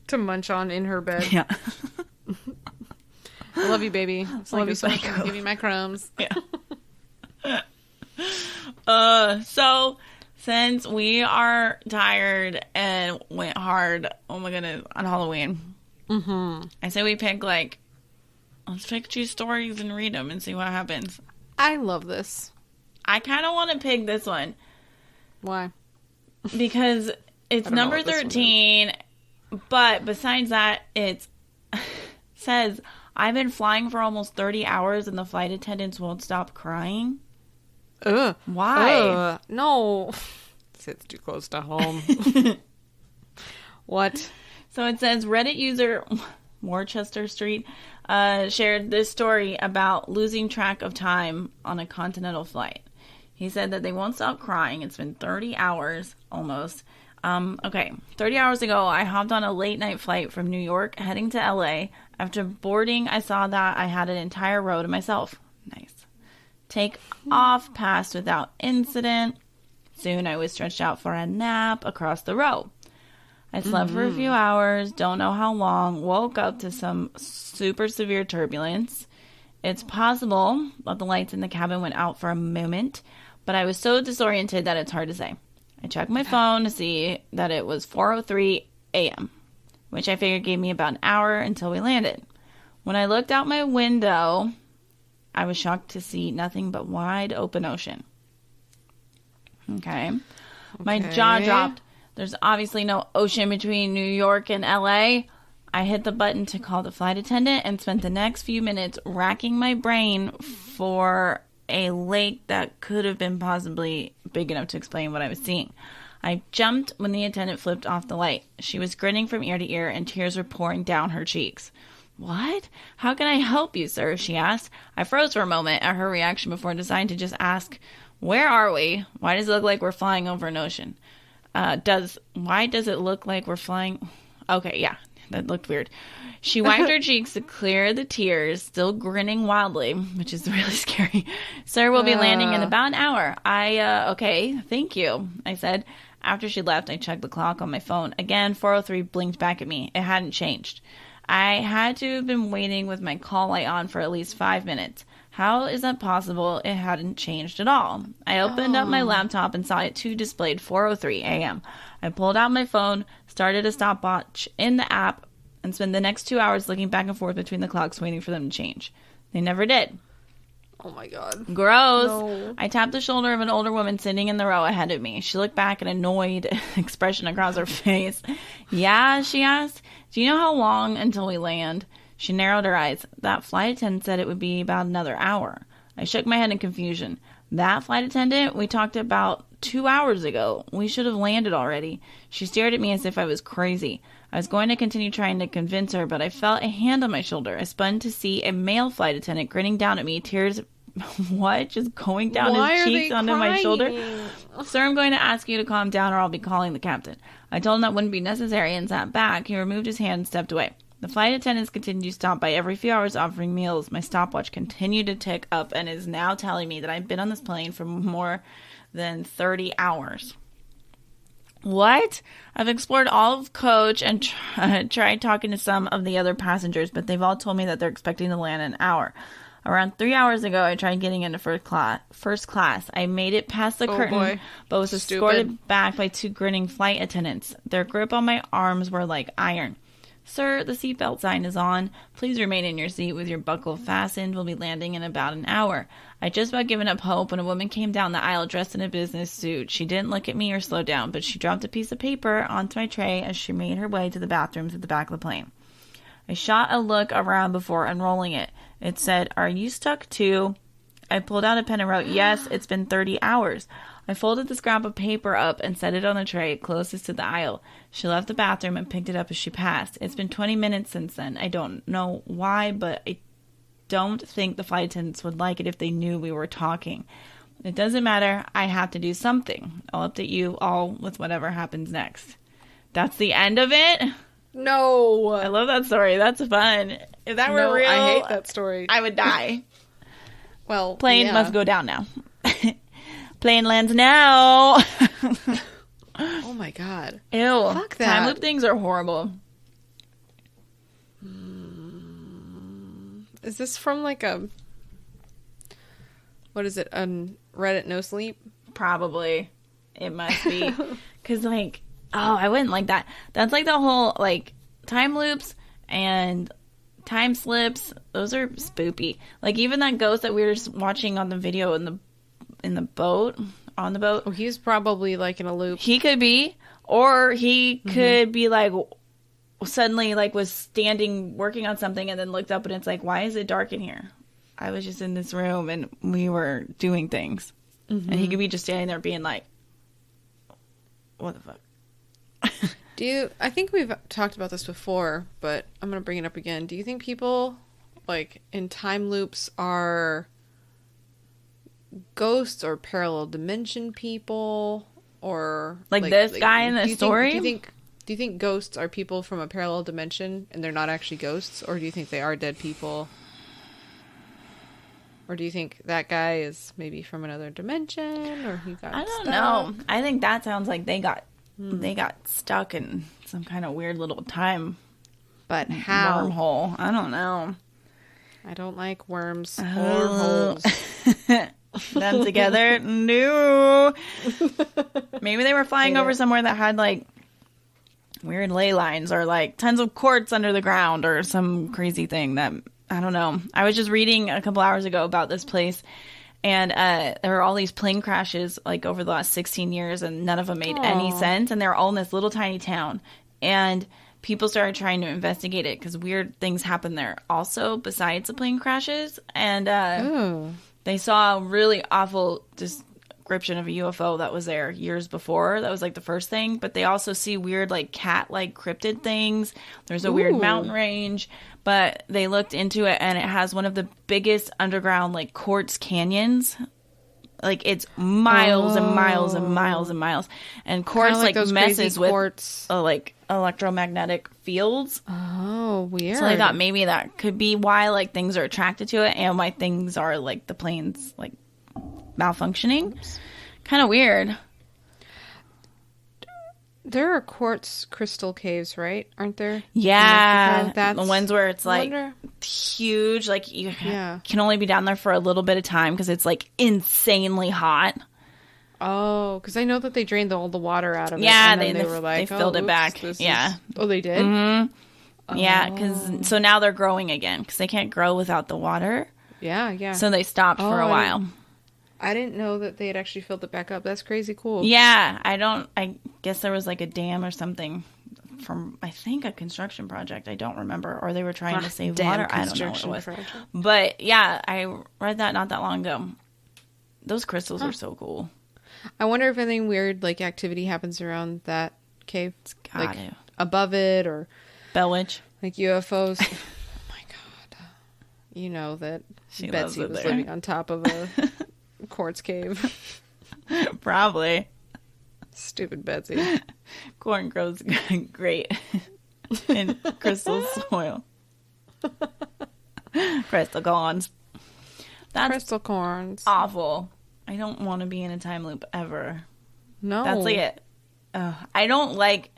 To munch on in her bed. Yeah. I love you, baby. I love you so much. psycho. Give me my crumbs. Yeah. So since we are tired and went hard, oh my goodness, on Halloween, I say we pick let's pick 2 stories and read them and see what happens. I love this. I kind of want to pick this one Why? because it's number 13, but besides that, it says, I've been flying for almost 30 hours and the flight attendants won't stop crying. Ugh. Why? No. It's too close to home. What? So it says Reddit user Worcester Street shared this story about losing track of time on a continental flight. He said that they won't stop crying. It's been 30 hours almost. 30 hours ago, I hopped on a late night flight from New York heading to LA. After boarding, I saw that I had an entire row to myself. Nice. Take off passed without incident. Soon I was stretched out for a nap across the row. I slept for a few hours, don't know how long, woke up to some super severe turbulence. It's possible that the lights in the cabin went out for a moment, but I was so disoriented that it's hard to say. I checked my phone to see that it was 4:03 a.m., which I figured gave me about an hour until we landed. When I looked out my window, I was shocked to see nothing but wide open ocean. Okay. My jaw dropped. There's obviously no ocean between New York and LA. I hit the button to call the flight attendant and spent the next few minutes racking my brain for a lake that could have been possibly big enough to explain what I was seeing. I jumped when the attendant flipped off the light. She was grinning from ear to ear, and tears were pouring down her cheeks. What? How can I help you, sir? She asked. I froze for a moment at her reaction before deciding to just ask, where are we? Why does it look like we're flying over an ocean? Why does it look like we're flying? Okay, yeah, that looked weird. She wiped her cheeks to clear the tears, still grinning wildly, which is really scary. Sir, we'll be landing in about an hour. Okay, thank you, I said. After she left, I checked the clock on my phone. Again, 4:03 blinked back at me. It hadn't changed. I had to have been waiting with my call light on for at least 5 minutes. How is that possible? It hadn't changed at all. I opened up my laptop and saw it too displayed 4:03 a.m. I pulled out my phone, started a stopwatch in the app, and spent the next 2 hours looking back and forth between the clocks waiting for them to change. They never did. Oh my god. Gross. No. I tapped the shoulder of an older woman sitting in the row ahead of me. She looked back, an annoyed expression across her face. Yeah, she asked. Do you know how long until we land? She narrowed her eyes. That flight attendant said it would be about another hour. I shook my head in confusion. That flight attendant we talked about 2 hours ago. We should have landed already. She stared at me as if I was crazy. I was going to continue trying to convince her, but I felt a hand on my shoulder. I spun to see a male flight attendant grinning down at me, tears just going down his cheeks onto my shoulder. Sir, I'm going to ask you to calm down or I'll be calling the captain. I told him that wouldn't be necessary and sat back. He removed his hand and stepped away. The flight attendants continued to stop by every few hours offering meals. My stopwatch continued to tick up and is now telling me that I've been on this plane for more than 30 hours. What? I've explored all of coach and tried talking to some of the other passengers, but they've all told me that they're expecting to land in an hour. Around 3 hours ago, I tried getting into first class. I made it past the curtain, but was escorted back by 2 grinning flight attendants. Their grip on my arms were like iron. Sir, the seatbelt sign is on. Please remain in your seat with your buckle fastened. We'll be landing in about an hour. I just about given up hope when a woman came down the aisle dressed in a business suit. She didn't look at me or slow down, but she dropped a piece of paper onto my tray as she made her way to the bathrooms at the back of the plane. I shot a look around before unrolling it. It said, "Are you stuck too?" I pulled out a pen and wrote, "Yes, it's been 30 hours." I folded the scrap of paper up and set it on the tray closest to the aisle. She left the bathroom and picked it up as she passed. It's been 20 minutes since then. I don't know why, but I don't think the flight attendants would like it if they knew we were talking. It doesn't matter. I have to do something. I'll update you all with whatever happens next. That's the end of it? No. I love that story. That's fun. If that were real, I hate that story. I would die. Well, plane must go down now. Plane lands now. Oh my god. Ew. Fuck that. Time loop things are horrible. Is this from like a... What is it? Reddit No Sleep? Probably. It must be. Because I wouldn't like that. That's like the whole, time loops and time slips. Those are spoopy. Like, even that ghost that we were just watching on the video in the boat, on the boat. Oh, he's probably, in a loop. He could be. Or he could be, suddenly, was standing, working on something, and then looked up, and it's like, why is it dark in here? I was just in this room, and we were doing things. Mm-hmm. And he could be just standing there being like, what the fuck? I think we've talked about this before, but I'm going to bring it up again. Do you think people, in time loops are ghosts or parallel dimension people? Or... this guy in the story? Do you think ghosts are people from a parallel dimension and they're not actually ghosts? Or do you think they are dead people? Or do you think that guy is maybe from another dimension? Or he got I don't know. I think that sounds like they got stuck in some kind of weird little time wormhole. I don't know. I don't like worms or holes. Them together? No. Maybe they were flying over somewhere that had weird ley lines or tons of quartz under the ground or some crazy thing that, I don't know. I was just reading a couple hours ago about this place, and there were all these plane crashes over the last 16 years, and none of them made any sense, and they were all in this little tiny town, and people started trying to investigate it because weird things happen there also besides the plane crashes, and they saw really awful, just description of a UFO that was there years before. That was like the first thing. But they also see weird like cat-like cryptid things. There's a weird mountain range. But they looked into it, and it has one of the biggest underground like quartz canyons. Like, it's miles and miles and miles and miles. And quartz, like messes with, like, electromagnetic fields. Oh, weird. So I thought maybe that could be why, like, things are attracted to it and why things are, like, the planes, like, malfunctioning. Kind of weird. There are quartz crystal caves, right? Aren't there? Yeah. That's the ones where it's, like, huge. Like, you can only be down there for a little bit of time because it's, like, insanely hot. Oh, because I know that they drained all the water out of it. Yeah, and then they were like, they filled it back. Oh, they did? Mm-hmm. Yeah, so now they're growing again because they can't grow without the water. Yeah. So they stopped for a while. I didn't know that they had actually filled it back up. That's crazy cool. Yeah, I guess there was like a dam or something from, I think, a construction project. I don't remember. Or they were trying to save water. I don't know what it was. Project. But yeah, I read that not that long ago. Those crystals are so cool. I wonder if anything weird, like, activity happens around that cave. It's gotta. Like, above it, or Bell Witch. Like UFOs. Oh my god. You know that Betsy was living on top of a quartz cave. Probably. Stupid Betsy. Corn grows great in crystal soil. Crystal corns. That's crystal corns. Awful. I don't want to be in a time loop ever. No. That's like it. I don't like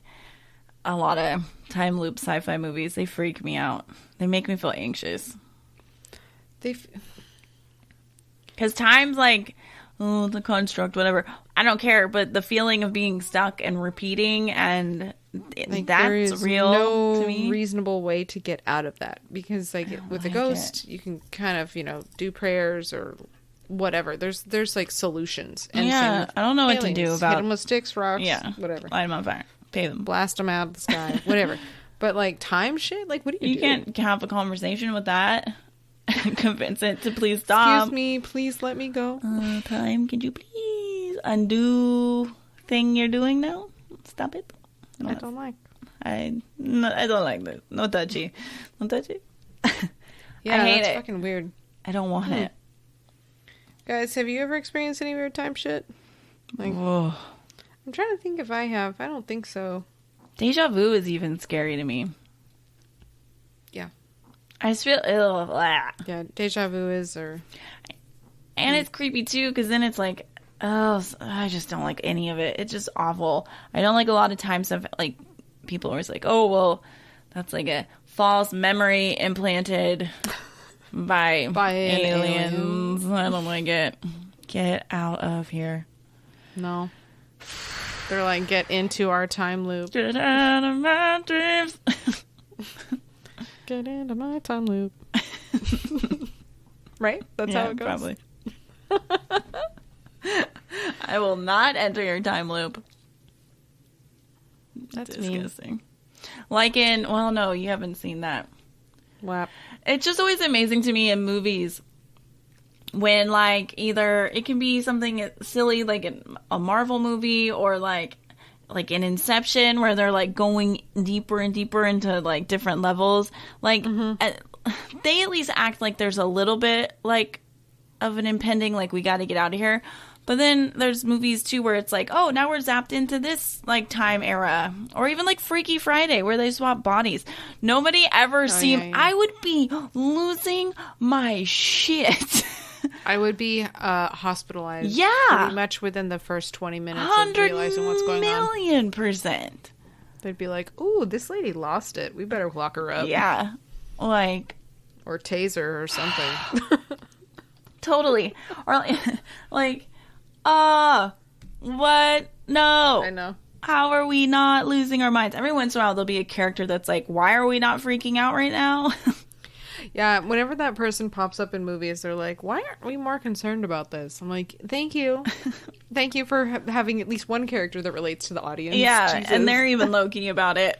a lot of time loop sci-fi movies. They freak me out. They make me feel anxious. Because time's like, oh, the construct, whatever. I don't care, but the feeling of being stuck and repeating, and like, that's real to me. Reasonable way to get out of that. Because like with a ghost, you can kind of, do prayers or whatever. There's like solutions. And yeah, I don't know what to do about hit them with sticks, rocks, whatever. Light them on fire. Pay them. Blast them out of the sky. Whatever. But like time shit, like what do you do? You can't have a conversation with that. Convince it to please stop. Excuse me, please let me go. Time, could you please undo thing you're doing now? Stop it. No, I don't like. I don't like this. No touchy. No touchy. Yeah, I hate that's it. Fucking weird. I don't want it. Guys, have you ever experienced any weird time shit? Like, whoa. I'm trying to think if I have. I don't think so. Deja vu is even scary to me. Yeah. I just feel ill. Yeah, deja vu is, or... And it's creepy, too, because then it's like, oh, I just don't like any of it. It's just awful. I don't like a lot of times stuff, like, people are always like, oh, well, that's like a false memory implanted by aliens. I don't like it. Get out of here. No. They're like, get into our time loop. Get out of my dreams. Get into my time loop. Right? That's how it goes? Probably. I will not enter your time loop. That's disgusting. Mean. Like in, well, no, you haven't seen that. Wow. It's just always amazing to me in movies when, like, either it can be something silly, like a Marvel movie, or like in Inception, where they're like going deeper and deeper into like different levels. Like they at least act like there's a little bit like of an impending, like, we got to get out of here. But then there's movies too where it's like, oh, now we're zapped into this like time era, or even like Freaky Friday where they swap bodies. Nobody ever seemed. Yeah. I would be losing my shit. I would be hospitalized. Yeah, pretty much within the first 20 minutes of realizing what's going on. 1,000,000%. They'd be like, "Ooh, this lady lost it. We better lock her up." Yeah, like, or tase her or something. Totally, or like. What? No. I know. How are we not losing our minds? Every once in a while, there'll be a character that's like, why are we not freaking out right now? Yeah, whenever that person pops up in movies, they're like, why aren't we more concerned about this? I'm like, thank you. Thank you for having at least one character that relates to the audience. Yeah, Jesus. And they're even low-key about it.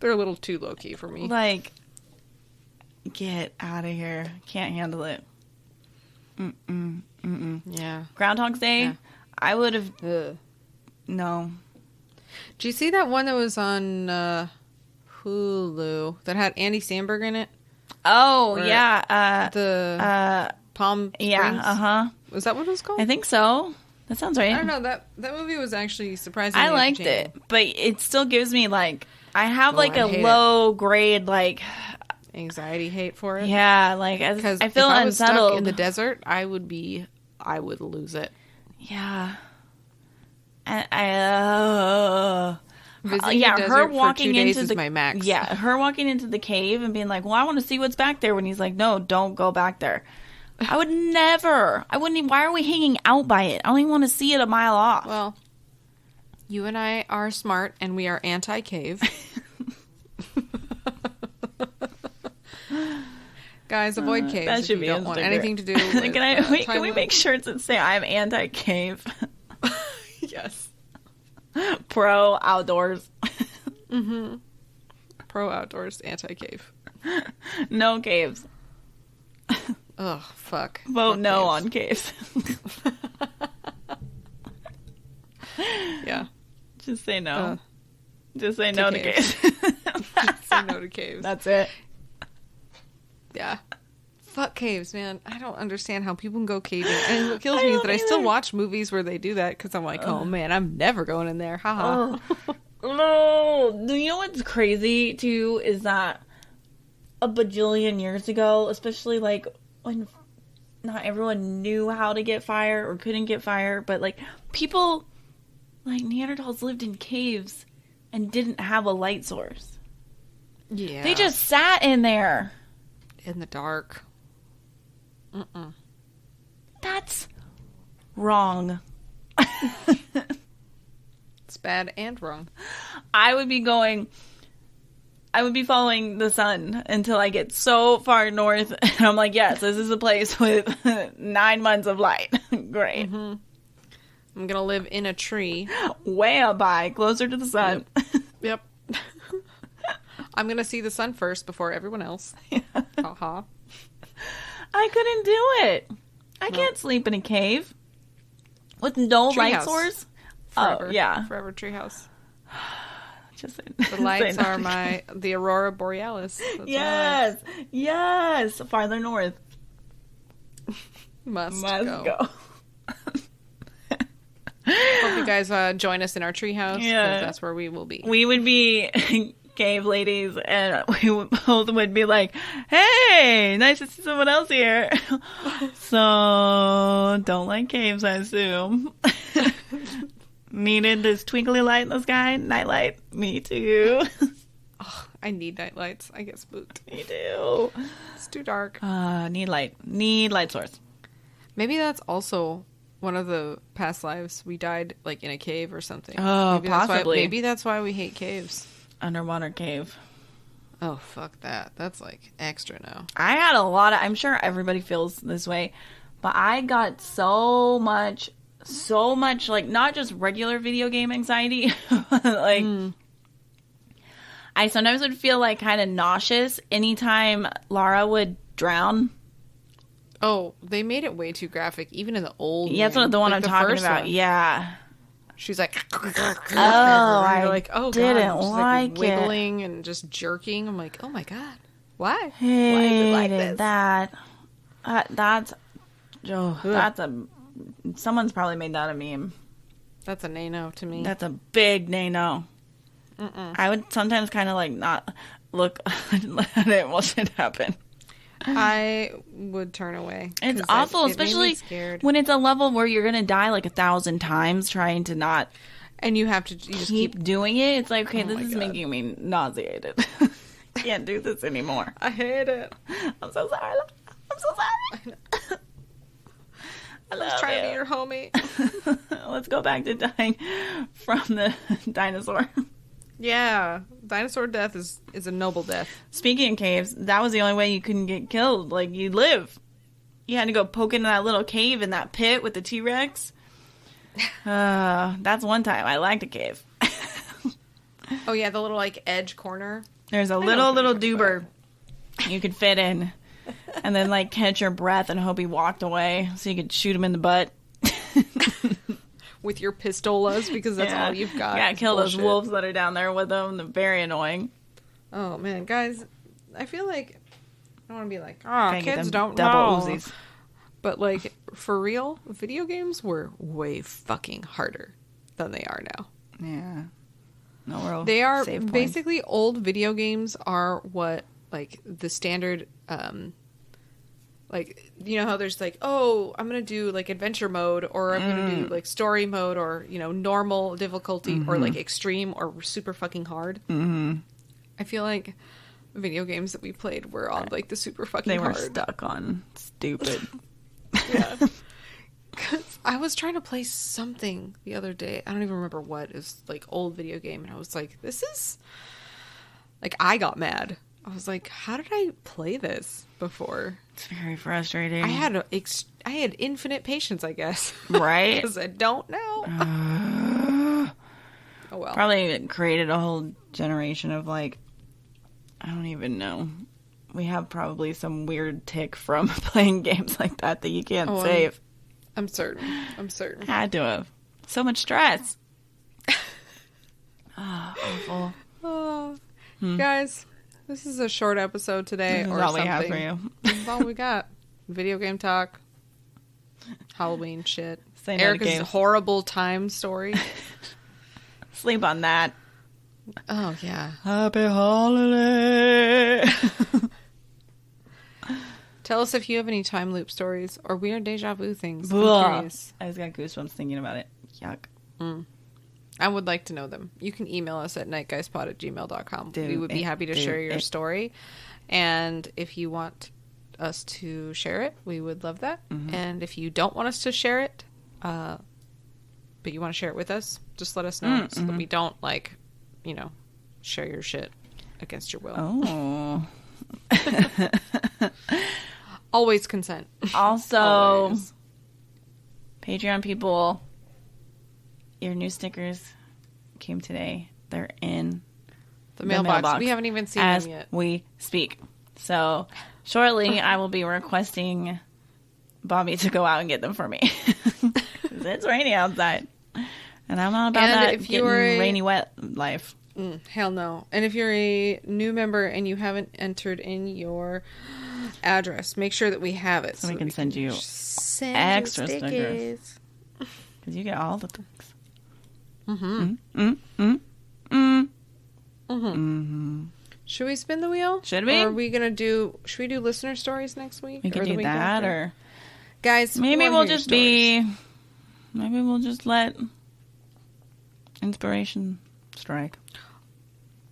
They're a little too low-key for me. Like, get out of here. Can't handle it. Yeah. Grab Groundhog's Day, Yeah. I would have... Ugh. No. Did you see that one that was on Hulu that had Andy Samberg in it? Oh, Or yeah. The Palm Springs? Yeah, uh-huh. Was that what it was called? I think so. That sounds right. I don't know. That movie was actually surprisingly I liked it, entertaining. but it still gives me, like... I have, like, I a hate low grade, like... Anxiety hate for it. Yeah, like, Because I feel if I was unsettled. stuck in the desert, I would lose it. Yeah. And Visiting yeah, the her desert walking for 2 days into is the my max. Yeah, her walking into the cave and being like, "Well, I want to see what's back there." When he's like, "No, don't go back there." I would never. I wouldn't. Why are we hanging out by it? I don't even want to see it a mile off. Well, you and I are smart, and we are anti-cave. Guys, avoid caves. that if should you be don't want Instagram. anything to do with Can we make shirts that say "I'm anti-cave"? Yes. Pro outdoors. Pro outdoors, anti-cave. No caves. Ugh, fuck. Vote Fuck no caves. on caves. Yeah. Just say no. Uh, Just say no to caves. caves. Say no to caves. That's it. Yeah. Fuck caves, man. I don't understand how people can go caving. And what kills me is don't that I still either. watch movies where they do that because I'm like, oh man, I'm never going in there. Haha. No. Do you know what's crazy too is that a bajillion years ago, especially like when not everyone knew how to get fire or couldn't get fire, but like people like Neanderthals lived in caves and didn't have a light source. Yeah. They just sat in there. in the dark. Mm-mm. That's wrong. It's bad and wrong. I would be following the sun until I get so far north. And I'm like, yes, this is a place with 9 months of light. Great. I'm gonna live in a tree. Way up high, closer to the sun. Yep. I'm gonna see the sun first before everyone else. Haha. I couldn't do it. I can't sleep in a cave with no light Treehouse. source. Forever. Oh, yeah. Forever treehouse. Just The lights are the Aurora Borealis. That's why Yes. Yes. Farther north. I must Must go. go. Hope you guys join us in our treehouse. Yeah. That's where we will be. We would be cave ladies, and we both would be like, "Hey, nice to see someone else here." So, don't like caves, I assume. Needed this twinkly light in the sky, nightlight. Me too. I need night lights. I get spooked. Me too. It's too dark. Need light. Need light source. Maybe that's also one of the past lives. We died like in a cave or something. Oh, possibly. Maybe that's why we hate caves. Underwater cave. Oh, fuck that. That's like extra now. I had a lot of, I'm sure everybody feels this way, but I got so much, like, not just regular video game anxiety, like, I sometimes would feel like kind of nauseous anytime Lara would drown. Oh, they made it way too graphic, even in the old Yeah, that's game. what the one Like I'm the talking first about. one. Yeah. She's like, Oh, and you're I like, oh, didn't God. And she's like it. wiggling and just jerking. I'm like, oh my God. Why? Why is Hated it like this? that. That's someone's probably made that a meme. That's a no to me. That's a big no. I would sometimes kind of like not look at it watch it happen. I would turn away. It's 'cause awful, it made me especially scared. when it's a level where you're gonna die like 1,000 times trying to not And you have to you just keep doing it. It's like, okay, Oh this my is God. making me nauseated. Can't do this anymore. I hate it. I'm so sorry. I'm so sorry. I love Trying to be you. your homie. Let's go back to dying from the dinosaur. Yeah, dinosaur death is a noble death. Speaking of caves, that was the only way you couldn't get killed. Like, you live. You had to go poke into that little cave in that pit with the T-Rex. That's one time I liked a cave. Oh yeah, the little like edge corner. There's a know little pretty much doober you could fit in. And then, like, catch your breath and hope he walked away so you could shoot him in the butt. with your pistolas because that's all you've got. Yeah, kill those Bullshit. wolves that are down there with them. They're very annoying. Oh man, guys, I feel like I want to be like, Gotta get kids them don't double know. Uzis. But like for real, video games were way fucking harder than they are now. Yeah. No, we're They are save points. basically old video games are what like the standard like you know how there's like, oh, I'm gonna do like adventure mode or I'm gonna do like story mode or normal difficulty or like extreme or super fucking hard. I feel like video games that we played were on like the super fucking They were hard. stuck on stupid. Yeah. 'Cause I was trying to play something the other day. I don't even remember what. It was like old video game, and I was like, "This is like." I got mad. I was like, "How did I play this before?" It's very frustrating. I had infinite patience, I guess. Right? Because I don't know. Oh well. Probably created a whole generation of like, I don't even know. We have probably some weird tick from playing games like that you can't save. I'm certain. Had to have. So much stress. Awful. Oh, guys, this is a short episode today. This is or all we something. have for you. This is all we got. Video game talk. Halloween shit. Say no to Erica's games. horrible time story. Sleep on that. Oh, yeah. Happy holiday. Tell us if you have any time loop stories or weird deja vu things. I'm Ugh. curious. I just got goosebumps thinking about it. Yuck. I would like to know them. You can email us at nightguyspod@gmail.com. Do We would be it. happy to Do share your it. story. And if you want us to share it, we would love that. And if you don't want us to share it, but you want to share it with us, just let us know so that we don't, like, share your shit against your will. Oh. Always consent. Also, Always. Patreon people, your new stickers came today. They're in The mailbox. We haven't even seen as them yet. we speak. So shortly, I will be requesting Bobby to go out and get them for me. 'Cause it's raining outside, and I'm not about And that if getting you're a- rainy wet life. Hell no. And if you're a new member and you haven't entered in your address, make sure that we have it. So we can send you send extra you stickers. Because you get all the things. Should we spin the wheel? Should we? Or are we should we do listener stories next week? We Or can the do week that, after? or Guys, we maybe wanna we'll hear your just stories. maybe we'll just let inspiration strike.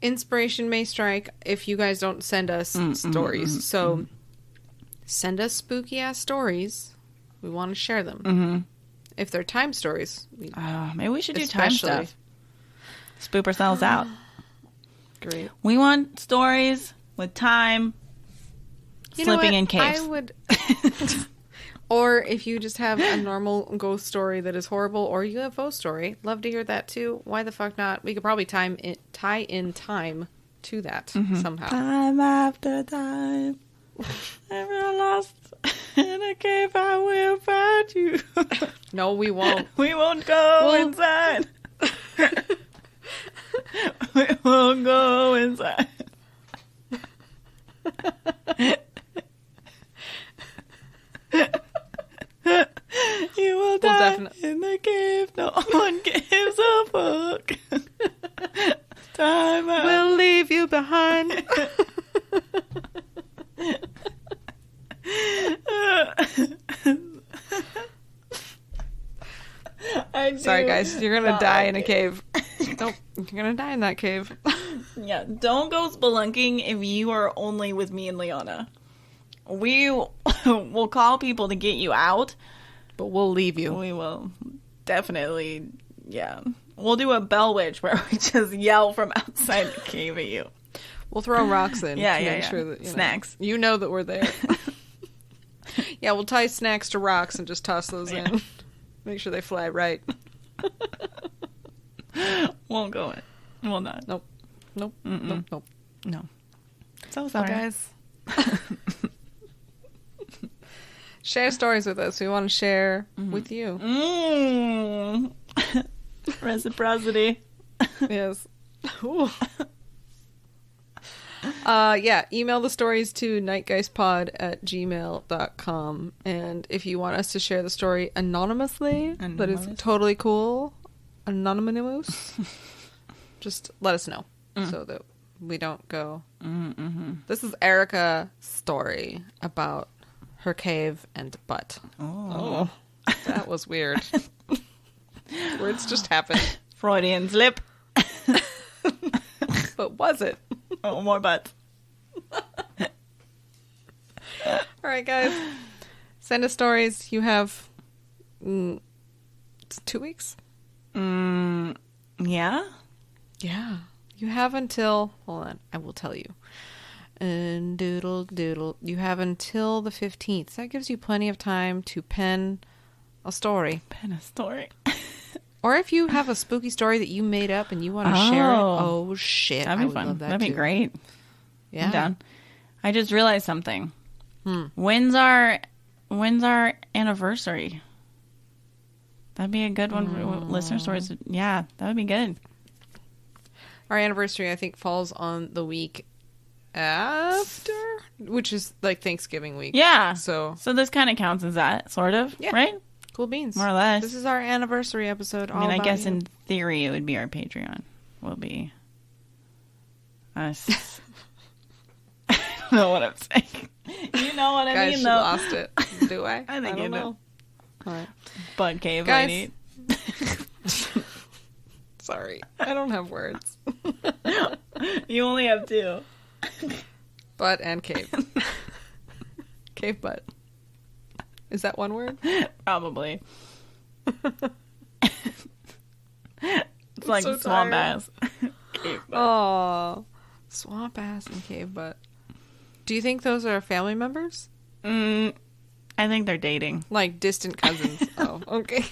Inspiration may strike if you guys don't send us stories. So send us spooky ass stories. We want to share them. If they're time stories, Maybe we should do time Especially. stuff. Spoop ourselves out. great. We want stories with time You know slipping what? in caves. I would. Or if you just have a normal ghost story that is horrible, or UFO story, love to hear that too. Why the fuck not? We could probably tie in time to that somehow. Time after time. Ever lost in a cave, I will find you. No, we won't. We won't go inside. We won't go inside. You will die definitely- in the cave. No one gives a fuck. Time out. We'll leave you behind. Sorry, guys. You're gonna die in a cave. Nope. You're gonna die in that cave. Yeah, don't go spelunking if you are only with me and Liana. We will call people to get you out. But we'll leave you. We will definitely, yeah. We'll do a Bell Witch where we just yell from outside the cave at you. We'll throw rocks in. Yeah, to yeah, make yeah. Sure that, Snacks. You know that we're there. Yeah, we'll tie snacks to rocks and just toss those in. Make sure they fly right. Won't go in. Will not. Nope. Nope. Mm-mm. Nope. Nope. No. So So, sorry. guys. Share stories with us. We want to share with you. Reciprocity. Yes. Ooh. Yeah, email the stories to nightgeistpod@gmail.com. And if you want us to share the story anonymously, that is totally cool. Anonymous. Just let us know so that we don't go. This is Erica's story about her cave and butt. Oh, that was weird. Words just happened. Freudian slip. But was it? Oh, more butts. All right, guys. Send us stories. You have 2 weeks. Yeah? Yeah. You have until... Hold on. I will tell you. And doodle doodle. You have until the 15th. That gives you plenty of time to pen a story. Pen a story. Or if you have a spooky story that you made up and you want to share it. Oh, shit. That'd be fun. Love That'd be too. great. Yeah. I'm down. I just realized something. When's our anniversary? That'd be a good one for listener stories. Yeah, that would be good. Our anniversary, I think, falls on the week after, which is like Thanksgiving week. Yeah. So this kind of counts as that, sort of, right? Cool beans. More or less. This is our anniversary episode. I mean, I guess in theory it would be our Patreon. Will be us. I don't know what I'm saying. You know what I Guys, mean, she though. lost it. Do I? I think you don't do. know. All right. Butt cave Guys. lady. Sorry. I don't have words. You only have 2. Butt and cave. Cave butt. Is that one word? Probably. It's like so swamp tired. ass. Cave butt. Oh, swamp ass and cave butt. Do you think those are family members? I think they're dating. Like distant cousins. Oh, okay.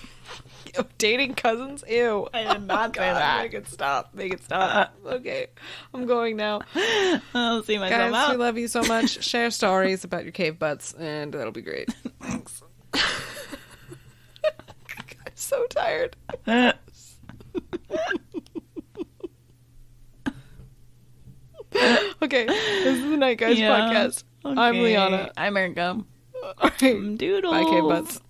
Ew, dating cousins? Ew. I did not say God, that. Make it stop. Make it stop. Okay. I'm going now. I'll see myself Guys, we out. love you so much. Share stories about your cave butts, and that'll be great. Thanks. I'm so tired. Okay. This is the Night Guys podcast. I'm Okay. Liana. I'm Erica. All right. Doodles. Bye, cave butts.